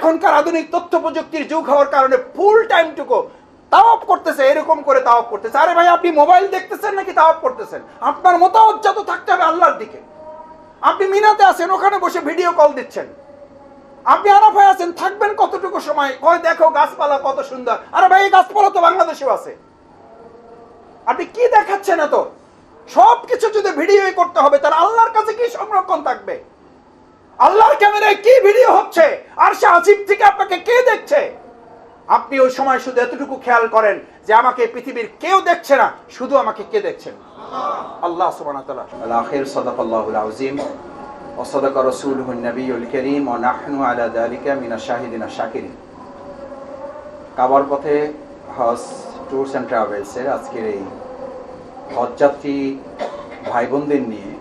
এখনকার আধুনিক তথ্য প্রযুক্তির যুগ হওয়ার কারণে ফুল টাইমটুকু তাওয়াফ করতেছে, এরকম করে তাওয়াফ করতেছে। আরে ভাই, আপনি মোবাইল দেখতেছেন নাকি তাওয়াফ করতেছেন? আপনার মোতাওয়াজ্জা তো থাকতে হবে আল্লাহর দিকে। আপনি মিনাতে আছেন, ওখানে বসে ভিডিও কল দিচ্ছেন। আপনি আরাফায় আছেন, থাকবেন কতটুকু সময়? কয় দেখো গাছপালা কত সুন্দর। আরে ভাই, এই গাছপালা তো বাংলাদেশেও আছে। আপনি কি দেখাচ্ছেন? এত সবকিছু যদি ভিডিও করতে হবে, তাহলে আল্লাহর কাছে কি সংরক্ষণ থাকবে? আল্লাহর ক্যামেরায় কি ভিডিও হচ্ছে? আর সে আসিফ থেকে আপনাকে কে দেখছে? আপনি ওই সময় শুধু এতটুকু খেয়াল করেন যে আমাকে পৃথিবীর কেউ দেখছে না, শুধু আমাকে কে দেখছেন? আল্লাহ সুবহানাহু ওয়া তাআলা। আল আখির সাদাকাল্লাহুল আযীম ওয়া সাদাকা রাসূলুহুন নবিয়্যুল কারীম ওয়া নাহনু আলা যালিকা মিনাশ শাহিদিন আশ শাকিরিন। কাবার পথে হজ ট্যুরস এন্ড ট্রাভেলস এর আজকের এই হজযাত্রী ভাই বোনদের নিয়ে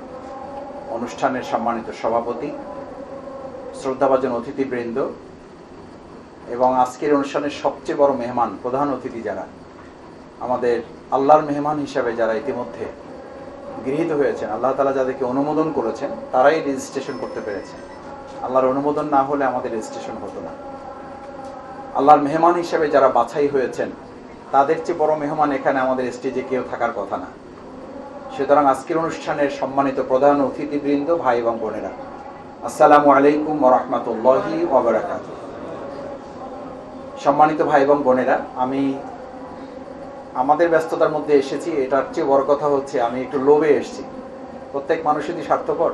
অনুষ্ঠানের সম্মানিত সভাপতি, শ্রদ্ধাভাজন অতিথিবৃন্দ এবং আজকের অনুষ্ঠানের সবচেয়ে বড় মেহমান, প্রধান অতিথি যারা আমাদের আল্লাহর মেহমান হিসাবে যারা ইতিমধ্যে গৃহীত হয়েছেন, আল্লাহ তাআলা যাদেরকে অনুমোদন করেছেন, তারাই রেজিস্ট্রেশন করতে পেরেছেন। আল্লাহর অনুমোদন না হলে আমাদের রেজিস্ট্রেশন হতো না। আল্লাহর মেহমান হিসাবে যারা বাছাই হয়েছেন, তাদের চেয়ে বড় মেহমান এখানে আমাদের স্টেজে কেউ থাকার কথা না। সুতরাং আজকের অনুষ্ঠানের সম্মানিত প্রধান অতিথিবৃন্দ, ভাই এবং বোনেরা, আসসালামু আলাইকুম ওয়া রাহমাতুল্লাহি ওয়া বারাকাতুহু। সম্মানিত ভাই এবং বোনেরা, আমি আমাদের ব্যস্ততার মধ্যে এসেছি, এটার চেয়ে বড় কথা হচ্ছে আমি একটু লোভে এসেছি। প্রত্যেক মানুষই স্বার্থপর।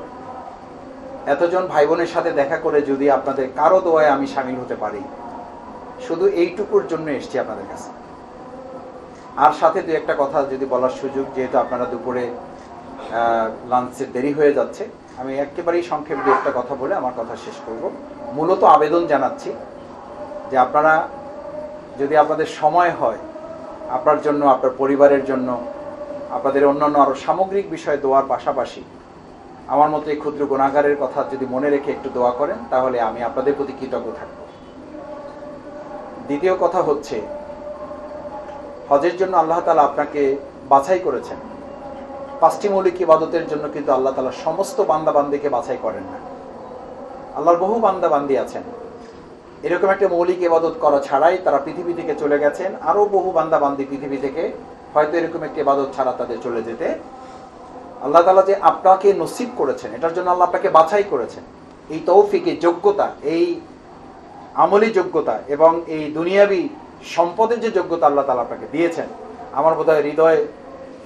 এতজন ভাই বোনের সাথে দেখা করে যদি আপনাদের কারো দোয়ায় আমি শামিল হতে পারি, শুধু এইটুকুর জন্য এসেছি আপনাদের কাছে। আর সাথে দু একটা কথা যদি বলার সুযোগ, যেহেতু আপনারা দুপুরে লাঞ্চের দেরি হয়ে যাচ্ছে, আমি একেবারেই সংক্ষেপে দু একটা কথা বলে আমার কথা শেষ করব। মূলত আবেদন জানাচ্ছি যে আপনারা যদি আপনাদের সময় হয়, আপনার জন্য, আপনার পরিবারের জন্য, আপনাদের অন্যান্য আরও সামগ্রিক বিষয়ে দোয়ার পাশাপাশি আমার মতো এই ক্ষুদ্র গুনাহগারের কথা যদি মনে রেখে একটু দোয়া করেন, তাহলে আমি আপনাদের প্রতি কৃতজ্ঞ থাকব। দ্বিতীয় কথা হচ্ছে, হজের জন্য আল্লাহ তাআলা আপনাকে বাছাই করেছেন। 5টি মৌলিক ইবাদতের জন্য কিন্তু আল্লাহ তাআলা সমস্ত বান্দাবান্দিকে বাছাই করেন না। আল্লাহর বহু বান্দাবান্দি আছেন এরকম একটা মৌলিক ইবাদত করা ছাড়াই তারা পৃথিবী থেকে চলে গেছেন। আরও বহু বান্দাবান্দি পৃথিবী থেকে হয়তো এরকম একটি ইবাদত ছাড়া তাদের চলে যেতে। আল্লাহ তাআলা যে আপনাকে নসিব করেছেন, এটার জন্য আল্লাহ আপনাকে বাছাই করেছেন। এই তৌফিক, এই যোগ্যতা, এই আমলি যোগ্যতা এবং এই দুনিয়াবি সম্পদের যে যোগ্যতা আল্লাহ তাআলা আপনাকে দিয়েছেন, আমার বোধহয় হৃদয়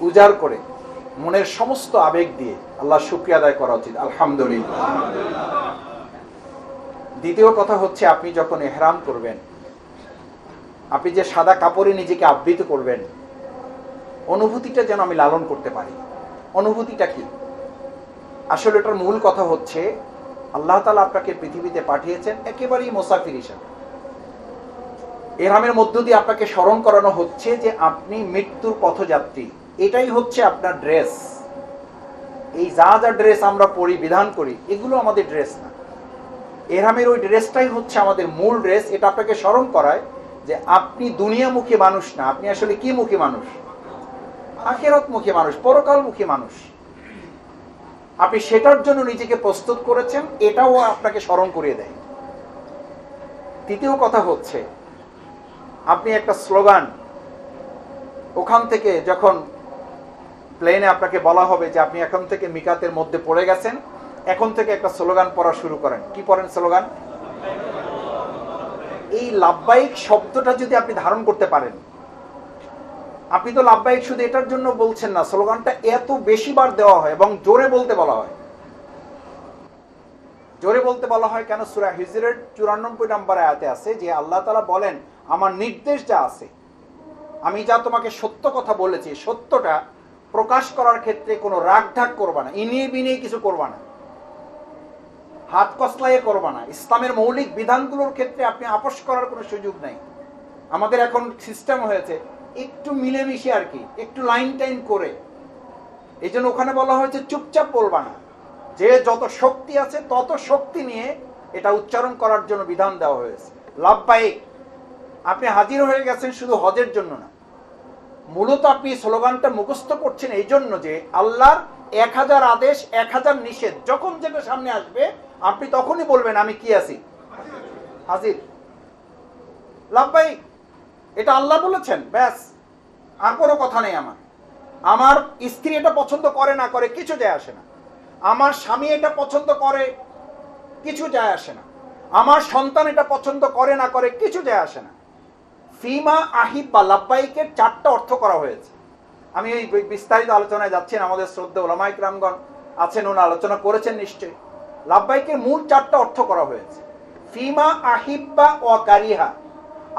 উজাড় করে, মনের সমস্ত আবেগ দিয়ে আল্লাহ শুকরিয়া আদায় করা উচিত। আলহামদুলিল্লাহ। দ্বিতীয় কথা হচ্ছে, আপনি যখন ইহরাম করবেন, আপনি যে সাদা কাপড়ে নিজেকে আবৃত করবেন, অনুভূতিটা যেন আমি লালন করতে পারি। অনুভূতিটা কি? আসলে এটার মূল কথা হচ্ছে, আল্লাহ তাআলা আপনাকে পৃথিবীতে পাঠিয়েছেন একেবারেই মুসাফির হিসেবে। ইহরামের মধ্য দিয়ে আপনাকে স্মরণ করানো হচ্ছে যে আপনি মৃত্যুর পথযাত্রী। এটাই হচ্ছে আপনার ড্রেস। এই যা যা ড্রেস আমরা পরিধান করি, এগুলো আমাদের ড্রেস না। ইহরামের ওই ড্রেসটাই হচ্ছে আমাদের মূল ড্রেস। এটা আপনাকে স্মরণ করায় যে আপনি দুনিয়ামুখী মানুষ না, আপনি আসলে কি মুখী মানুষ? আখিরাতমুখী মানুষ, পরকালমুখী মানুষ। আপনি সেটার জন্য নিজেকে প্রস্তুত করেছেন, এটাও আপনাকে স্মরণ করিয়ে দেয়। তৃতীয় কথা হচ্ছে, আপনি একটা স্লোগান, ওখান থেকে যখন প্লেনে আপনাকে বলা হবে যে আপনি এখন থেকে মিকাতের মধ্যে পড়ে গেছেন, এখন থেকে একটা স্লোগান পড়া শুরু করেন। কি পড়েন স্লোগান? এই লাব্বাইক শব্দটা যদি আপনি ধারণ করতে পারেন, আপনি তো লাব্বাইক শুধু এটার জন্য বলছেন না, স্লোগানটা এত বেশি বার দেওয়া হয় এবং জোরে বলতে বলা হয়। জোরে বলতে বলা হয় কেন? সূরা হিজরের 94 নম্বর আয়াতে আছে যে আল্লাহ তাআলা বলেন, আমার নির্দেশ যা আছে, আমি যা তোমাকে সত্য কথা বলেছি, সত্যটা প্রকাশ করার ক্ষেত্রে কোনো রাগ ঢাক করবা না, ইনিয়ে বিনিয়ে কিছু করবা না, হাত কসলাইয়ে করবা না। ইসলামের মৌলিক বিধানগুলোর ক্ষেত্রে আপনি আপোষ করার কোনো সুযোগ নাই। আমাদের এখন সিস্টেম হয়েছে একটু মিলেমিশে আর কি, একটু লাইন টাইন করে। এই জন্য ওখানে বলা হয়েছে চুপচাপ বলবা না, যে যত শক্তি আছে তত শক্তি নিয়ে এটা উচ্চারণ করার জন্য বিধান দেওয়া হয়েছে। লাব্বাইক, আপনি হাজির হয়ে গেছেন শুধু হজের জন্য না, মূলত আপনি স্লোগানটা মুখস্থ করছেন এই জন্য যে আল্লাহর 1000 আদেশ 1000 নিষেধ যখন যেটা সামনে আসবে, আপনি তখনই বলবেন আমি কি আছি? হাজির। লাব্বাইক, এটা আল্লাহ বলেছেন, ব্যাস, আর কোনো কথা নেই। আমার স্ত্রী এটা পছন্দ করে না করে কিছু যায় আসে না, আমার স্বামী এটা পছন্দ করে কিছু যায় আসে না, আমার সন্তান এটা পছন্দ করে না করে কিছু যায় আসে না। ফিমা আহিব্বা লাব্বাইকের 4টা অর্থ করা হয়েছে। আমি এই বিস্তারিত আলোচনায় যাচ্ছি না, আমাদের শ্রদ্ধেয় উলামা ইকরামগণ আছেন, ওনারা আলোচনা করেছেন নিশ্চয়ই। লাব্বাইকের মূল 4টা অর্থ করা হয়েছে। ফিমা আহিব্বা ও কারিহা,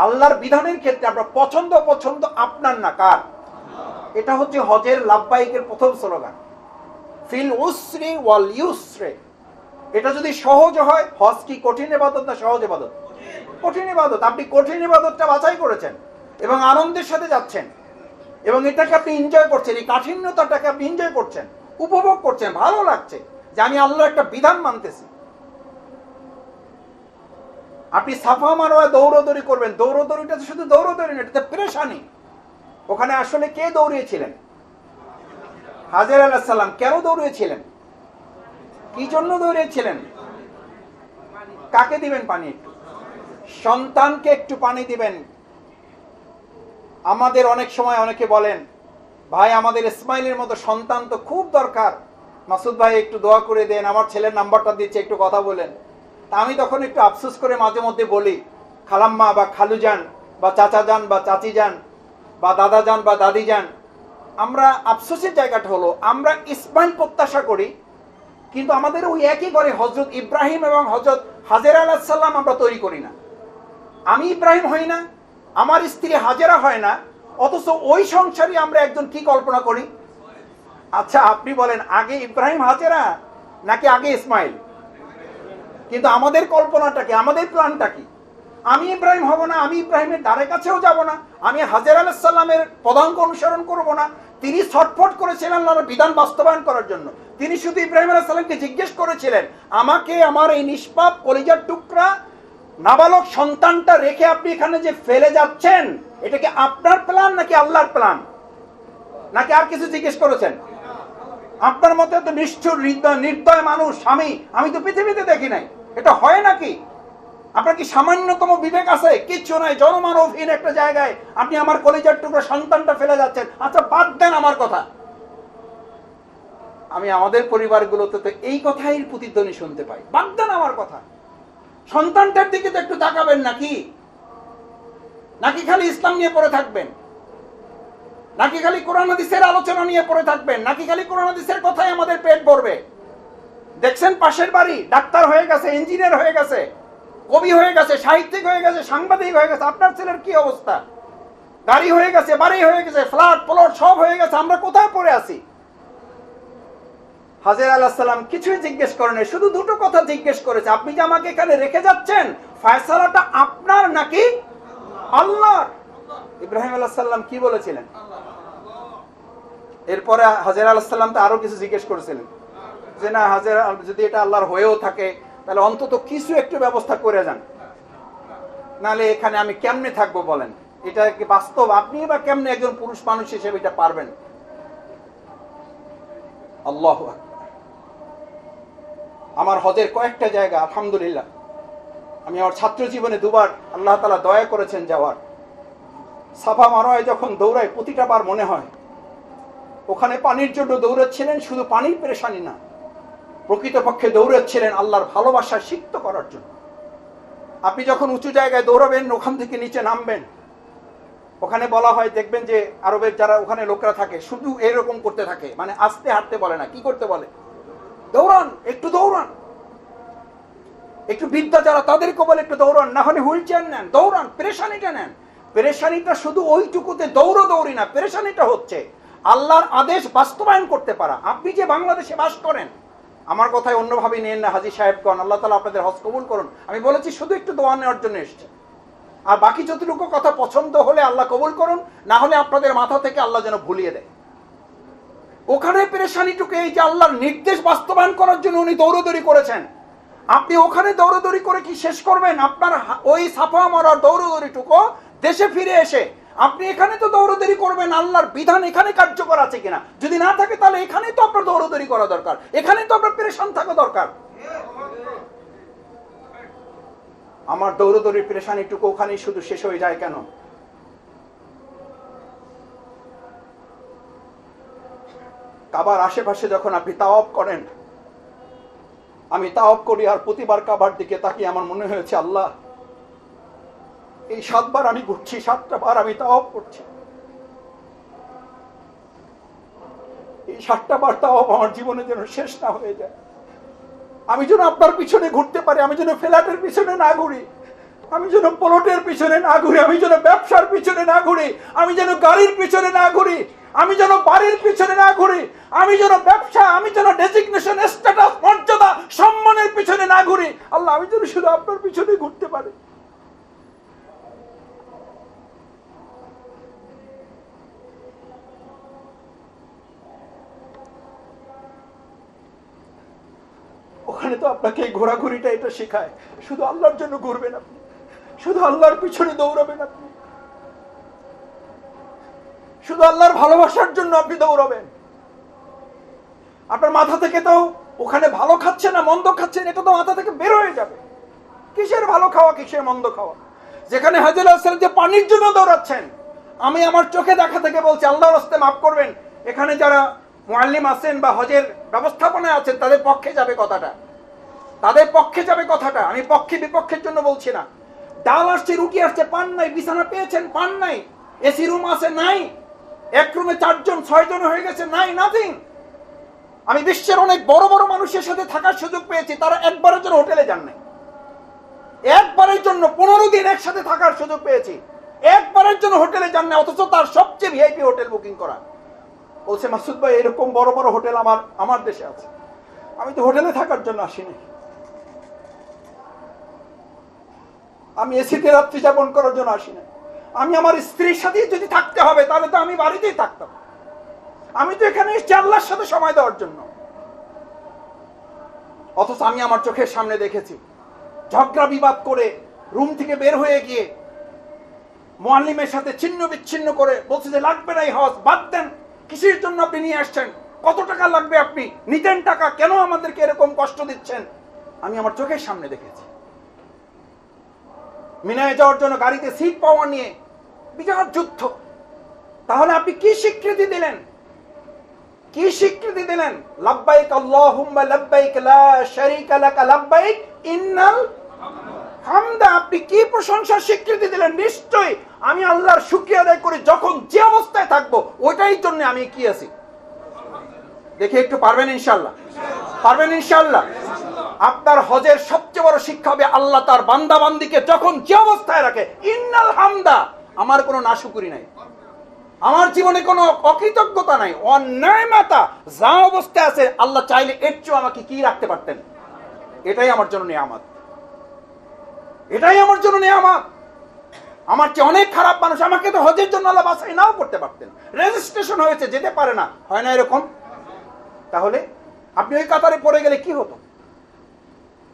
আল্লাহর বিধানের ক্ষেত্রে আমরা পছন্দ আপনার না কার, এটা হচ্ছে হজের লাব্বাইকের প্রথম স্লোগান। ফিল উসরি ওয়াল ইউসরে, এটা যদি সহজ হয়, হজ কি কঠিন ইবাদত না সহজ ইবাদত? কঠিন ইবাদত। আপনি কঠিন ইবাদতটা বাছাই করেছেন এবং আনন্দের সাথে যাচ্ছেন এবং এটাকে আপনি এনজয় করছেন, এই কাঠিন্যতাটাকে আপনি এনজয় করছেন, উপভোগ করছেন, ভালো লাগছে যে আমি আল্লাহর একটা বিধান মানতেছি। আপনি সাফা মারোয়ায় দৌড়দৌড়ি করবেন, দৌড়দৌড়িটা তো শুধু দৌড়দৌড়ি না, এটাতে পেরেশানি। ওখানে আসলে কে দৌড়িয়েছিলেন? হাজের আলাইহিস সালাম। কেন দৌড়িয়েছিলেন? কি জন্য দৌড়িয়েছিলেন? কাকে দিবেন পানি? একটু সন্তানকে একটু পানি দিবেন। আমাদের অনেক সময় অনেকে বলেন, ভাই আমাদের ইসমাইলের মতো সন্তান তো খুব দরকার, মাসুদ ভাই একটু দোয়া করে দেন, আমার ছেলের নাম্বারটা দিচ্ছে, একটু কথা বলেন। তা আমি তখন একটু আফসোস করে মাঝে মধ্যে বলি, খালাম্মা বা খালু যান বা চাচা যান বা চাচি যান বা দাদা যান বা দাদি যান, আমরা আফসোসের জায়গাটা হলো আমরা ইসমাইল প্রত্যাশা করি, কিন্তু আমাদের ওই একই ঘরে হজরত ইব্রাহিম এবং হজরত হাজেরা আলাইহিস সালাম আমরা তৈরি করি না। আমি ইব্রাহিম হই না, আমার স্ত্রী হাজেরা হয় না, অথচ ওই সংসারে আমরা একজন কি কল্পনা করি? আচ্ছা আপনি বলেন, আগে ইব্রাহিম হাজেরা নাকি আগে ইসমাইল? কিন্তু আমাদের কল্পনাটা কি, আমাদের প্ল্যানটা কি? আমি ইব্রাহিম হব না, আমি ইব্রাহিমের ধারে কাছেও যাব না, আমি হাজেরা আলাইহিস সালামের পদাঙ্ক অনুসরণ করব না। তিনি ছটফট করেছিলেন আল্লাহর বিধান বাস্তবায়ন করার জন্য। তিনি শুধু ইব্রাহিম আলাইহিস সালামকে জিজ্ঞেস করেছিলেন, আমাকে আমার এই নিষ্পাপ কলিজার টুকরা নাবালক সন্তানটা রেখে আপনি এখানে যে ফেলে যাচ্ছেন, এটা কি আপনার প্ল্যান নাকি আল্লাহর প্ল্যান? নাকি আর কিছু জিজ্ঞেস করেছেন? আপনার মতে তো নিষ্ঠুর নির্দয় মানুষ স্বামী আমি তো পৃথিবীতে দেখি নাই, এটা হয় নাকি? আপনার কি সামান্যতম বিবেক আছে? কিচ্ছু নাই, জনমানবহীন একটা জায়গায় আপনি আমার কলিজার টুকরা সন্তানটা ফেলে যাচ্ছেন। আচ্ছা বাদ দেন আমার কথা, আমি আমাদের পরিবারগুলোতে তো এই কথাই প্রতিধ্বনি শুনতে পাই, বাদ দেন আমার কথা। সন্তানটার দিকে তো একটু তাকাবেন নাকি? নাকি খালি ইসলাম নিয়ে পড়ে থাকবেন? নাকি খালি কোরআন হাদিসের আলোচনা নিয়ে পড়ে থাকবেন? নাকি খালি কোরআন হাদিসের কথাই আমাদের পেট ভরবে? দেখছেন পাশের বাড়ি ডাক্তার হয়ে গেছে, ইঞ্জিনিয়ার হয়ে গেছে, কবি হয়ে গেছে, সাহিত্যিক হয়ে গেছে, সাংবাদিক হয়ে গেছে, আপনার ছেলের কি অবস্থা? গাড়ি হয়ে গেছে, বাড়ি হয়ে গেছে, ফ্ল্যাট প্লট সব হয়ে গেছে, আমরা কোথায় পড়ে আছি? হাজেরা আলাইহিস সালাম কিছুই জিজ্ঞেস করেন, শুধু দুটো কথা জিজ্ঞেস করেছে, আপনি যে আমাকে এখানে রেখে যাচ্ছেন, ফয়সালাটা আপনার নাকি আল্লাহর? ইব্রাহিম আলাইহিস সালাম কি বলেছিলেন? এরপরে হাজেরা আলাইহিস সালাম তো আরো কিছু জিজ্ঞেস করেছিলেন যে না হাজেরা, যদি এটা আল্লাহর হয়েও থাকে তাহলে অন্তত কিছু একটু ব্যবস্থা করে যান, নাহলে এখানে আমি কেমনে থাকবো বলেন? এটা কি বাস্তব? আপনি বা কেমনে একজন পুরুষ মানুষ হিসেবে এটা পারবেন? আল্লাহু আকবার। আমার হজের কয়েকটা জায়গা আলহামদুলিল্লাহ আমি আমার ছাত্র জীবনে দুবার আল্লাহ তাআলা দয়া করেছেন যাওয়ার। সাফা মারোয়ায় যখন দৌড়াই প্রতিটা বার মনে হয় ওখানে পানির জন্য দৌড়াচ্ছিলেন, শুধু পানির পেরেশানি না, প্রকৃতপক্ষে দৌড়াচ্ছিলেন আল্লাহর ভালোবাসা সিক্ত করার জন্য। আপনি যখন উঁচু জায়গায় দৌড়াবেন, ওখান থেকে নিচে নামবেন, ওখানে বলা হয়, দেখবেন যে আরবের যারা ওখানে লোকরা থাকে শুধু এরকম করতে থাকে, মানে আস্তে হাঁটতে বলে না, কি করতে বলে? দৌড়ান, একটু দৌড়ান। একটু বিদ্যা যারা তাদেরকে বলে একটু দৌড়ান, না হলে হুইল চেয়ার নেন, দৌড়ান, পেরেশানিটা নেন। পেরেশানিটা শুধু ওইটুকুতে দৌড়ি না, পেরেশানিটা হচ্ছে আল্লাহর আদেশ বাস্তবায়ন করতে পারা। আপনি যে বাংলাদেশে বাস করেন, আমার কথায় অন্যভাবে নিয়েন না হাজী সাহেবগণ, আল্লাহ তাআলা আপনাদের হজ কবুল করুন। আমি বলেছি শুধু একটু দোয়া নেওয়ার জন্য এসছে, আর বাকি যতটুকু কথা পছন্দ হলে আল্লাহ কবুল করুন, না হলে আপনাদের মাথা থেকে আল্লাহ যেন ভুলিয়ে দেয়। ওখানে পেরেশানিটুকু এই যে আল্লাহর নির্দেশ বাস্তবায়ন করার জন্য উনি দৌড়দৌড়ি করেছেন। আপনি ওখানে দৌড়দৌড়ি করে কি শেষ করবেন? আপনার ওই সাফা মারার দৌড়দৌড়িটুকু দেশে ফিরে এসে আপনি এখানে তো দৌড়দৌড়ি করবেন আল্লাহর বিধান এখানে কার্যকর আছে কিনা, যদি না থাকে তাহলে এখানেই তো আপনার দৌড়দৌড়ি করা দরকার, এখানেই তো আপনার পেরেশান থাকা দরকার। আমার দৌড়দৌড়ি পেরেশানিটুকু ওখানেই শুধু শেষ হয়ে যায় কেন? কাবার আশেপাশে যখন আপনি তাওয়াফ করেন, আমি তাওয়াফ করি আর প্রতিবার কাবার দিকে তাকিয়ে আমার মনে হয়েছে, আল্লাহ এই 7 বার আমি ঘুরছি, 7টা বার আমি তাওয়াফ করছি, এই 7টা বার তাওয়াফ আমার জীবনে যেন শেষ না হয়ে যায়। আমি যেন আপনার পিছনে ঘুরতে পারি, আমি যেন ফ্ল্যাটের পিছনে না ঘুরি, আমি যেন প্লটের পিছনে না ঘুরি, আমি যেন ব্যবসার পিছনে না ঘুরি, আমি যেন গাড়ির পিছনে না ঘুরি, আমি যেন বাড়ির পিছনে না ঘুরি, আমি যেন ব্যবসা, আমি যেন ডেজিগনেশন, স্ট্যাটাস, মর্যাদা, সম্মানের পিছনে না ঘুরি। আল্লাহ, আমি যেন শুধু আপনার পিছনে ঘুরতে পারি। ওখানে তো আপনাকে এই ঘোরাঘুরিটা এটা শেখায়, শুধু আল্লাহর জন্য ঘুরবেন আপনি, শুধু আল্লাহর পিছনে দৌড়াবেন আপনি, শুধু আল্লাহর ভালোবাসার জন্য আপনি দৌড়াবেন। আপনার মাথা থেকে তো ওখানে ভালো খাচ্ছেন না মন্দ খাচ্ছেন, এটা তো মাথা থেকে বের হয়ে যাবে। কিসের ভালো খাওয়া, কিসের মন্দ খাওয়া? যেখানে হাজী আলাইহিস সালাম যে পানির জন্য দৌড়াচ্ছেন, আমি আমার চোখে দেখা থেকে বলছি, আল্লাহর রাস্তে মাফ করবেন, এখানে যারা মুআল্লিম আছেন বা হজের ব্যবস্থাপনায় আছেন তাদের পক্ষে যাবে কথাটা, তাদের পক্ষে যাবে কথাটা, আমি পক্ষে বিপক্ষের জন্য বলছি না। ডাল আসছে, রুটি আসছে, পান নাই, বিছানা পেয়েছেন, পান নাই, এসি রুম আছে, নাই, এক রুমে 4 জন 6 জন হয়ে গেছে, নাই, নাথিং। আমি বিশ্বের অনেক বড় বড় মানুষের সাথে থাকার সুযোগ পেয়েছি, তারা একবারের জন্য হোটেলে যান নাই, একবারের জন্য 15 দিন একসাথে থাকার সুযোগ পেয়েছি, একবারের জন্য হোটেলে যান না, অথচ তার সবচেয়ে ভিআইপি হোটেল বুকিং করা। বলছে, মাসুদ ভাই এরকম বড় বড় হোটেল আমার দেশে আছে, আমি তো হোটেলে থাকার জন্য আসিনি, আমি এসিতে রাত্রি যাপন করার জন্য আসি না, আমি আমার স্ত্রীর সাথে যদি থাকতে হবে তাহলে তো আমি বাড়িতেই থাকতাম, আমি তো এখানে এসেছি আল্লাহর সাথে সময় দেওয়ার জন্য। অথচ আমি আমার চোখের সামনে দেখেছি ঝগড়া বিবাদ করে রুম থেকে বের হয়ে গিয়ে মুআল্লিমের সাথে ছিন্ন বিচ্ছিন্ন করে বলছে যে লাগবে না এই হজ, বাদ দেন, কিসের জন্য আপনি নিয়ে আসছেন, কত টাকা লাগবে, আপনি নিতেন টাকা, কেন আমাদেরকে এরকম কষ্ট দিচ্ছেন? আমি আমার চোখের সামনে দেখেছি। মিনায় যাওয়ার জন্য গাড়িতে সিট পাওয়া নিয়ে বিরাট যুদ্ধ। তাহলে আপনি কি স্বীকৃতি দিলেন? কি স্বীকৃতি দিলেন? লাব্বাইক আল্লাহুম্মা লাব্বাইক লা শারীকা লাকা লাব্বাইক ইন্নাল হামদা। আপনি কি প্রশংসার স্বীকৃতি দিলেন? নিশ্চয়ই আমি আল্লাহর শুকরিয়া আদায় করি যখন যে অবস্থায় থাকবো, ওইটাই জন্য আমি কি আছি। দেখে একটু পারবেন ইনশাআল্লাহ? পারবেন ইনশাআল্লাহ? আপনার হজের সবচেয়ে বড় শিক্ষা হবে আল্লাহ তার বান্দা বান্দিকে যখন যে অবস্থায় রাখে, ইন্নাল হামদা, আমার কোনো নাশুকরি নাই, আমার জীবনে কোনো অকৃতজ্ঞতা নাই, অন্যায়মাতা, যা অবস্থায় আছে আল্লাহ চাইলে এর চেয়ে আমাকে কি রাখতে পারতেন। এটাই আমার জন্য নিয়ামত, এটাই আমার জন্য নিয়ামত। আমার চেয়ে অনেক খারাপ মানুষ, আমাকে তো হজের জন্য আল্লাহ বাছাই নাও করতে পারতেন, রেজিস্ট্রেশন হয়েছে, যেতে পারে না, হয় না এরকম? তাহলে আপনি ওই কাতারে পড়ে গেলে কি হতো?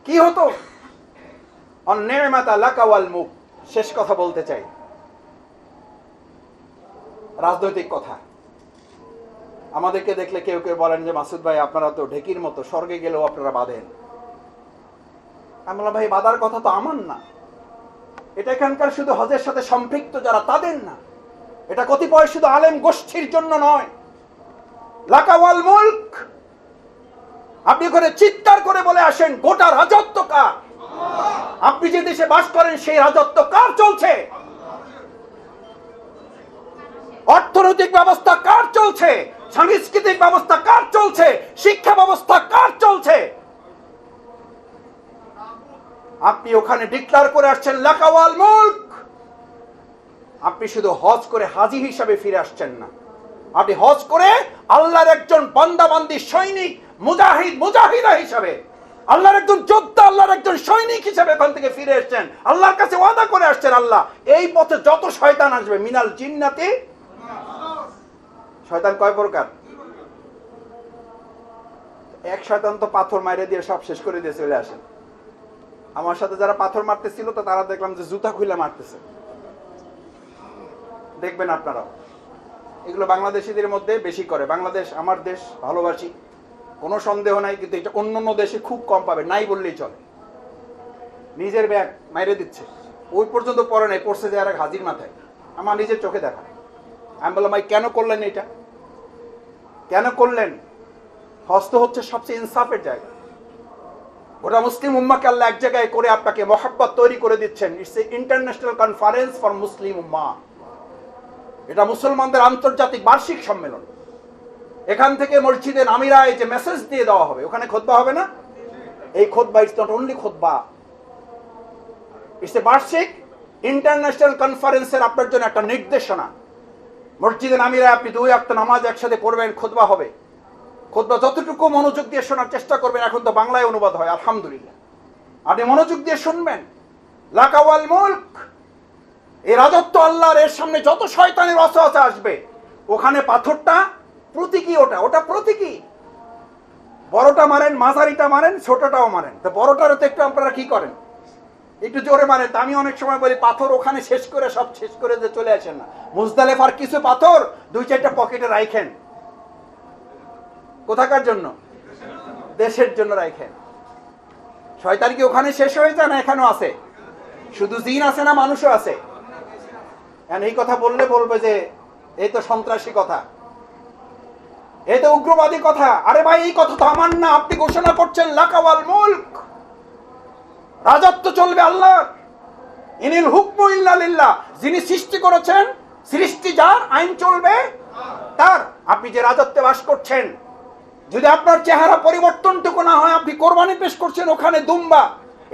কি হতো? অন্যায়মাতা লাকা ওয়াল মুক। শেষ কথা বলতে চাই, রাজনৈতিক কথা। আমাদেরকে দেখলে কেউ কেউ বলেন যে মাসুদ ভাই আপনারা তো ঢেকির মতো, স্বর্গে গেলেও আপনারা বাঁধেন। আমরা ভাই বাঁধার কথা তো আমার না, এটা এখানকার শুধু হজের সাথে সম্পৃক্ত যারা তাদের না, এটা কতিপয় শুধু আলেম গোষ্ঠীর জন্য নয়। লাকা ওয়াল মুলক, আপনি করে চিৎকার করে বলে আসেন গোটা রাজত্ব কার? আপনি যে দেশে বাস করেন সেই রাজত্ব কার চলছে? অর্থনৈতিক ব্যবস্থা কার চলছে? সাংস্কৃতিক ব্যবস্থা কার চলছে? শিক্ষা ব্যবস্থা কার চলছে? আপনি ওখানে ডিক্লেয়ার করে আসছেন লাকা ওয়াল মুলক। আপনি শুধু হজ করে হাজী হিসাবে ফিরে আসছেন না, আপনি হজ করে আল্লাহর একজন বান্দা বান্দি, সৈনিক, মুজাহিদা হিসাবে, আল্লাহর একজন যোদ্ধা, আল্লাহর একজন সৈনিক হিসাবে ওখান থেকে ফিরে এসেছেন। আল্লাহর কাছে ওয়াদা করে আসছেন, আল্লাহ এই পথে যত শয়তান আসবে, মিনাল জিন্নাতি, শয়তান কয় প্রকার? এক শয়তান তো পাথর মাইরে দিয়ে সব শেষ করে দিয়ে চলে আসেন। আমার সাথে যারা পাথর মারতেছিল তো তারা দেখলাম যে জুতা খুলে মারতেছে। দেখবেন আপনারাও, এগুলো বাংলাদেশিদের মধ্যে বেশি করে। বাংলাদেশ আমার দেশ, ভালোবাসি, কোনো সন্দেহ নাই, কিন্তু এটা অন্য দেশে খুব কম পাবে, নাই বললেই চলে। নিজের ব্যাগ মাইরে দিচ্ছে, ওই পর্যন্ত পরে নাই, পড়ছে যে আর এক হাজির মাথায়, আমার নিজের চোখে দেখা। আমি বললাম ভাই কেন করলেন এটা, কেন করলেন? হজ তো হচ্ছে সবচেয়ে ইনসাফের জায়গা। গোটা মুসলিম উম্মাকে আল্লাহ এক জায়গায় করে আপনাকে মহব্বত তৈরি করে দিচ্ছেন। It's a international conference for মুসলিম উম্মাহ। এটা মুসলমানদের আন্তর্জাতিক বার্ষিক সম্মেলন। এখান থেকে মসজিদে আমিরায় যে মেসেজ দিয়ে দেওয়া হবে, ওখানে খুতবা হবে না? এই খুতবা ইটস নট অনলি খুতবা, ইটস এ বার্ষিক ইন্টারন্যাশনাল কনফারেন্সের আপনার জন্য একটা নির্দেশনা। মসজিদে আমিরায় আপনি 2 ওয়াক্ত নামাজ একসাথে পড়বেন, খুতবা হবে। খুতবা যতটুকু মনোযোগ দিয়ে শোনার চেষ্টা করবেন, এখন তো বাংলায় অনুবাদ হয় আলহামদুলিল্লাহ, আপনি মনোযোগ দিয়ে শুনবেন। লাকা ওয়াল মুলক, এই রাজত্ব আল্লাহর, এর সামনে যত শয়তানের ওয়াসওয়াসা আসবে, ওখানে পাথরটা প্রতীকী, ওটা প্রতীকী। বড়টা মারেন, মাঝারিটা মারেন, ছোটটাও মারেন, তো বড়টারও তো একটু আপনারা কি করেন, একটু জোরে মারেন। তা আমি অনেক সময় বলি পাথর ওখানে শেষ করে, সব শেষ করে যে চলে আসেন না, মুজদালেফার কিছু পাথর 2-4টা পকেটে রাখেন। কোথাকার জন্য? দেশের জন্য রাখেন। শয়তান কি ওখানে শেষ হয়ে যায় না এখানেও আছে? শুধু জিন আছে না মানুষও আছে? এই কথা বললে বলবে যে এই তো সন্ত্রাসী কথা, এই তো উগ্রবাদী কথা। আরে ভাই এই কথা তো আমার না, আপনি ঘোষণা করছেন লাকা ওয়াল মুলক, রাজত্ব চলবে আল্লাহ। ইনিল হুকমু ইল্লা লিল্লাহ, যিনি সৃষ্টি করেছেন, সৃষ্টি যার, আইন চলবে তার। আপনি যে রাজত্বে বাস করছেন, যদি আপনার চেহারা পরিবর্তনটুকু না হয়, আপনি কোরবানি পেশ করছেন ওখানে দুম্বা,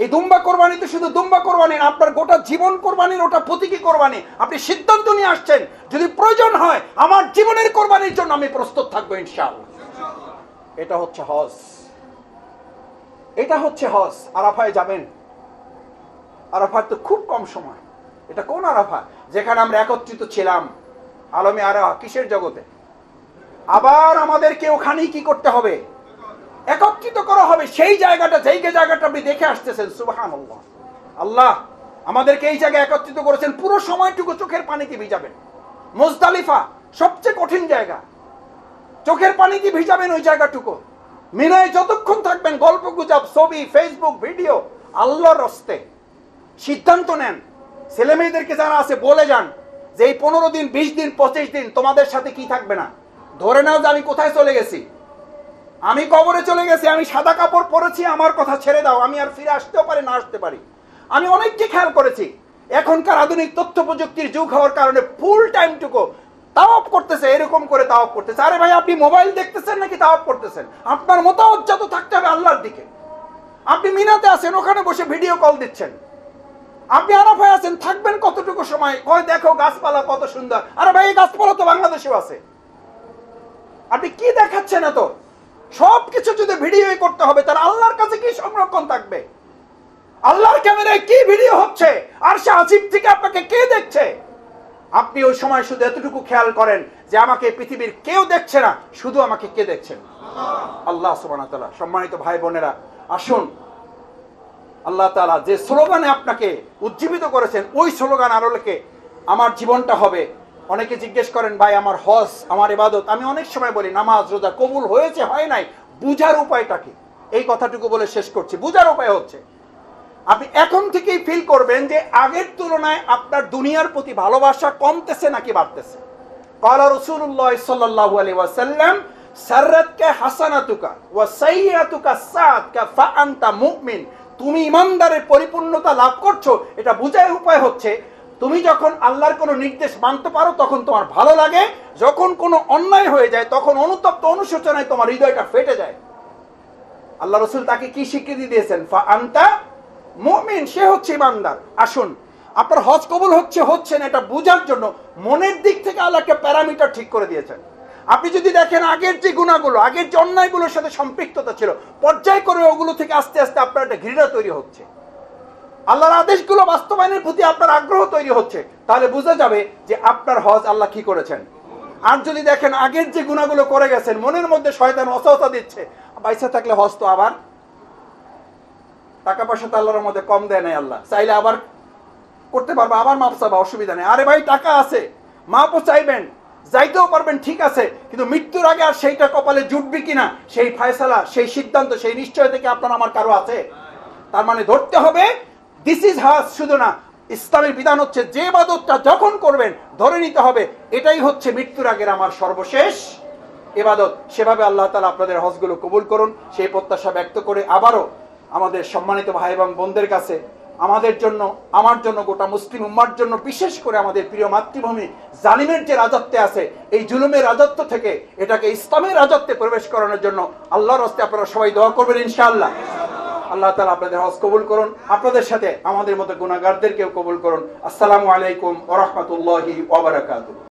এই দুম্বা কোরবানিতে শুধু দুম্বা কোরবানি না, আপনার গোটা জীবন কোরবানির, ওটা প্রতীকী কোরবানি। আপনি সিদ্ধান্ত নিয়ে আসছেন যদি প্রয়োজন হয় আমার জীবনের কোরবানির জন্য আমি প্রস্তুত থাকবো ইনশাআল্লাহ। এটা হচ্ছে হজ, এটা হচ্ছে হজ। আরাফায় যাবেন, আরাফার তো খুব কম সময়। এটা কোন আরাফা? যেখানে আমরা একত্রিত ছিলাম আলমে আরাফা, কিসের জগতে? আবার আমাদেরকে ওখানেই কি করতে হবে? একত্রিত করা হবে। সেই জায়গাটা, যেই জায়গাটা আপনি দেখে আসতেছেন, সুবহানাল্লাহ, আল্লাহ আমাদেরকে এই জায়গায় একত্রিত করেছেন, পুরো সময়টুকু চোখের পানিতে ভিজাবেন। মুজদালিফা সবচেয়ে কঠিন জায়গা, চোখের পানিতে ভিজাবেন ওই জায়গাটুকু। মিনায় যতক্ষণ থাকবেন, গল্প গুজব, ছবি, ফেসবুক ভিডিও, আল্লাহর রাস্তে সিদ্ধান্ত নেন। ছেলে মেয়েদেরকে যারা আছে বলে যান যে এই 15 দিন, 20 দিন, 25 দিন তোমাদের সাথে কি থাকবে না। ধরে নাও যে আমি কোথায় চলে গেছি, আমি কবরে চলে গেছি, আমি সাদা কাপড় পরেছি, আমার কথা ছেড়ে দাও, আমি আর ফিরে আসতেও পারি না আসতে পারি। আমি অনেককে খেয়াল করেছি, এখনকার আধুনিক তথ্য প্রযুক্তির যুগ হওয়ার কারণে ফুল টাইমটুকু তাওয়াফ করতেছে, এরকম করে তাওয়াফ করতেছে। আরে ভাই আপনি মোবাইল দেখতেছেন নাকি তাওয়াফ করতেছেন? আপনার মোতাওয়াজ্জা থাকতে হবে আল্লাহর দিকে। আপনি মিনাতে আছেন, ওখানে বসে ভিডিও কল দিচ্ছেন। আপনি আরাফায় আছেন, থাকবেন কতটুকু সময়, কয় দেখো গাছপালা কত সুন্দর। আরে ভাই এই গাছপালা তো বাংলাদেশেও আছে, আপনি কি দেখাচ্ছেন? এত সবকিছু যদি ভিডিও করতে হবে, তার আল্লাহর কাছে কি সংরক্ষণ থাকবে? আল্লাহর ক্যামেরায় কি ভিডিও হচ্ছে, আর সে আসিফ থেকে আপনাকে কে দেখছে? আপনি ওই সময় শুধু এতটুকু খেয়াল করেন যে আমাকে পৃথিবীর কেউ দেখছে না, শুধু আমাকে কে দেখছেন? আল্লাহ সুবহানাহু ওয়া তাআলা। সম্মানিত ভাই বোনেরা, আসুন আল্লাহ তাআলা যে স্লোগানে আপনাকে উজ্জীবিত করেছেন, ওই স্লোগান আলোকে আমার জীবনটা হবে। অনেকে জিজ্ঞেস করেন ভাই আমার হজ, আমার ইবাদত। আমি অনেক সময় বলি নামাজ রোজা কবুল হয়েছে হয় নাই, বুঝার উপায়টা কি? এই কথাটুকু বলে শেষ করছি। বুঝার উপায় হচ্ছে আপনি এখন থেকেই ফিল করবেন যে আগের তুলনায় আপনার দুনিয়ার প্রতি ভালোবাসা কমতেছে নাকি বাড়তেছে। ক্বালা রাসূলুল্লাহ সাল্লাল্লাহু আলাইহি ওয়াসাল্লাম সাররাতকা হাসানাতুকা ওয়া সাইয়্যাতুকা সাআতকা ফা আনতা মুমিন। তুমি ইমানদারের পরিপূর্ণতা লাভ করছো, এটা বুঝার উপায় হচ্ছে তুমি যখন আল্লাহর কোনো নির্দেশ মানতে পারো তখন তোমার ভালো লাগে, যখন কোনো অন্যায় হয়ে যায় তখন অনুতপ্ত অনুশোচনায় তোমার হৃদয়টা ফেটে যায়। আল্লাহ রাসূল তাকে কি স্বীকৃতি দিয়েছেন? ফা আনতা মুমিন, সে হচ্ছে ইমানদার। আসুন আপনার হজ কবুল হচ্ছে না, এটা বোঝার জন্য মনের দিক থেকে আল্লাহ একটা প্যারামিটার ঠিক করে দিয়েছেন। আপনি যদি দেখেন আগের যে গুনাহগুলো, আগের যে অন্যায়গুলোর সাথে সম্পৃক্ততা ছিল, পর্যায় করে ওগুলো থেকে আস্তে আস্তে আপনার একটা ঘৃণা তৈরি হচ্ছে, আল্লাহর আদেশগুলো বাস্তবায়নের প্রতি আপনার আগ্রহ তৈরি হচ্ছে, তাহলে বোঝা যাবে যে আপনার হজ আল্লাহ কি করেছেন। আর যদি দেখেন আগের যে গুনাহগুলো করে গেছেন, মনের মধ্যে শয়তান ওয়াসওয়াসা দিচ্ছে, বাইসা থাকলে হজ তো আবার, টাকা পয়সা তো আল্লাহর মধ্যে কম দেয় নাই, আল্লাহ চাইলে আবার করতে পারবে, আবার মাপ চাবা, অসুবিধা নেই। আরে ভাই টাকা আছে, মাপও চাইবেন, যাইতেও পারবেন, ঠিক আছে, কিন্তু মৃত্যুর আগে আর সেইটা কপালে জুটবে কিনা সেই ফয়সালা, সেই সিদ্ধান্ত, সেই নিশ্চয় থেকে আপনার আমার কারো আছে? তার মানে ধরতে হবে দিস ইজ হাজ, শুধু না, ইসলামের বিধান হচ্ছে যে ইবাদতটা যখন করবেন ধরে নিতে হবে এটাই হচ্ছে মৃত্যুর আগের আমার সর্বশেষ ইবাদত। সেভাবে আল্লাহ তাআলা আপনাদের হজগুলো কবুল করুন, সেই প্রত্যাশা ব্যক্ত করে আবারও আমাদের সম্মানিত ভাই এবং বোনদের কাছে আমাদের জন্য, আমার জন্য, গোটা মুসলিম উম্মার জন্য, বিশেষ করে আমাদের প্রিয় মাতৃভূমি জালিমের যে রাজত্বে আছে, এই জুলুমের রাজত্ব থেকে এটাকে ইসলামের রাজত্বে প্রবেশ করানোর জন্য আল্লাহর হস্তে আপনারা সবাই দোয়া করবেন ইনশাআল্লাহ। আল্লাহ তাআলা আপনাদের হজ কবুল করুন, আপনাদের সাথে আমাদের মতো গুনাহগারদেরকেও কবুল করুন। আসসালামু আলাইকুম ওয়া রাহমাতুল্লাহি ওয়া বারাকাতুহু।